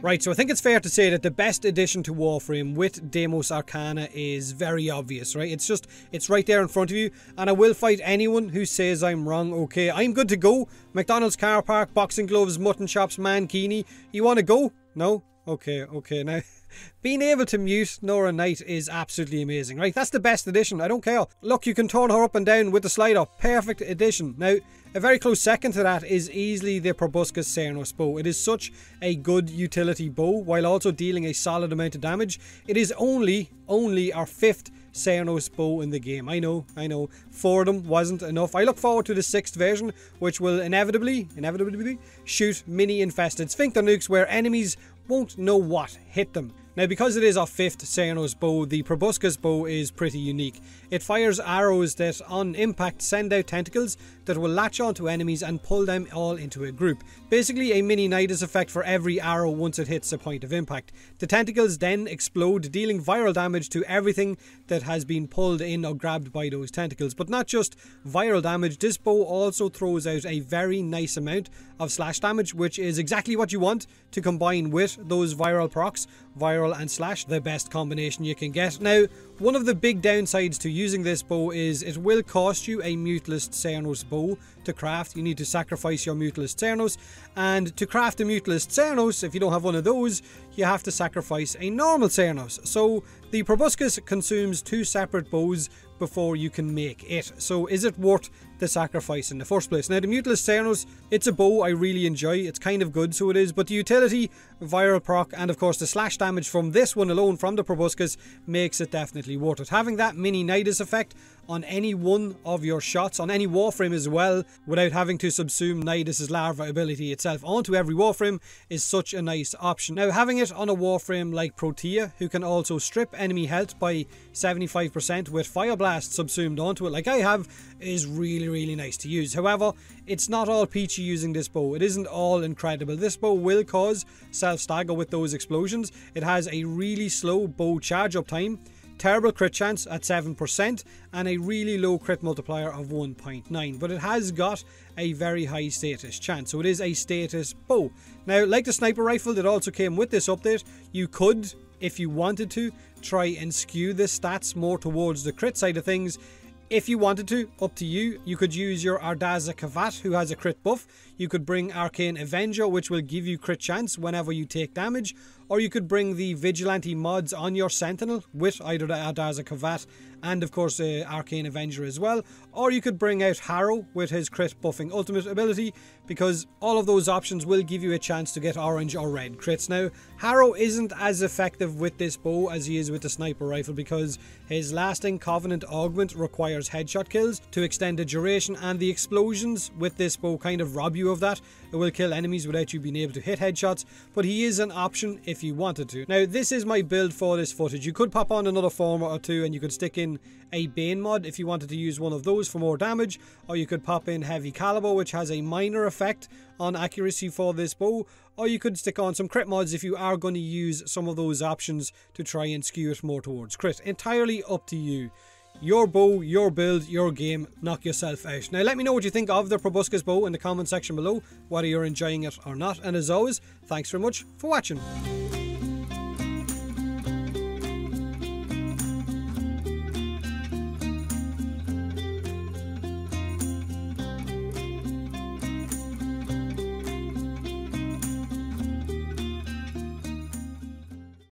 Right, so I think it's fair to say that the best addition to Warframe with Deimos Arcana is very obvious, right? It's right there in front of you, and I will fight anyone who says I'm wrong, okay? I'm good to go. McDonald's car park, boxing gloves, mutton chops, mankini. You want to go? No? Okay. Now, being able to mute Nora Knight is absolutely amazing, right? That's the best addition, I don't care. Look, you can turn her up and down with the slider. Perfect addition. Now, a very close second to that is easily the Proboscis Cernos bow. It is such a good utility bow, while also dealing a solid amount of damage. It is only our 5th Cernos bow in the game. I know. 4 of them wasn't enough. I look forward to the 6th version, which will inevitably shoot mini-infested sphincter nukes where enemies won't know what hit them. Now, because it is our 5th Cernos bow, the Proboscis bow is pretty unique. It fires arrows that, on impact, send out tentacles that will latch onto enemies and pull them all into a group. Basically, a mini Nidus effect for every arrow once it hits a point of impact. The tentacles then explode, dealing viral damage to everything that has been pulled in or grabbed by those tentacles. But not just viral damage, this bow also throws out a very nice amount of slash damage, which is exactly what you want to combine with those viral procs. Viral and slash, the best combination you can get. Now, one of the big downsides to using this bow is it will cost you a Mutalist Cernos bow to craft. You need to sacrifice your Mutalist Cernos, and to craft a Mutalist Cernos, if you don't have one of those, you have to sacrifice a normal Cernos. So the Proboscis consumes 2 separate bows before you can make it. So is it worth the sacrifice in the first place? Now, the Mutalist Cernos, it's a bow I really enjoy. It's kind of good, so it is, but the utility, viral proc, and of course the slash damage from this one alone, from the Proboscis, makes it definitely worth it. Having that mini Nidus effect on any one of your shots, on any Warframe as well, without having to subsume Nidus's larva ability itself onto every Warframe, is such a nice option. Now, having it on a Warframe like Protea, who can also strip enemy health by 75% with Fire Blast subsumed onto it, like I have, is really nice to use. However, it's not all peachy using this bow. It isn't all incredible. This bow will cause self-stagger with those explosions. It has a really slow bow charge up time, terrible crit chance at 7%, and a really low crit multiplier of 1.9, but it has got a very high status chance, so it is a status bow. Now, like the sniper rifle that also came with this update, you could, if you wanted to, try and skew the stats more towards the crit side of things. If you wanted to, up to you. You could use your Ardaza Kavat, who has a crit buff. You could bring Arcane Avenger, which will give you crit chance whenever you take damage. Or you could bring the Vigilante mods on your Sentinel with either the Ardaza Kavat and of course Arcane Avenger as well. Or you could bring out Harrow with his crit buffing ultimate ability, because all of those options will give you a chance to get orange or red crits. Now, Harrow isn't as effective with this bow as he is with the sniper rifle, because his lasting Covenant augment requires headshot kills to extend the duration, and the explosions with this bow kind of rob you of that. It will kill enemies without you being able to hit headshots, but he is an option if you wanted to. Now, this is my build for this footage. You could pop on another former or two, and you could stick in a Bane mod if you wanted to use one of those for more damage, or you could pop in Heavy Caliber, which has a minor effect on accuracy for this bow, or you could stick on some crit mods if you are going to use some of those options to try and skew it more towards crit. Entirely up to you. Your bow, your build, your game. Knock yourself out. Now, let me know what you think of the Proboscis bow in the comment section below, whether you're enjoying it or not, and as always, thanks very much for watching.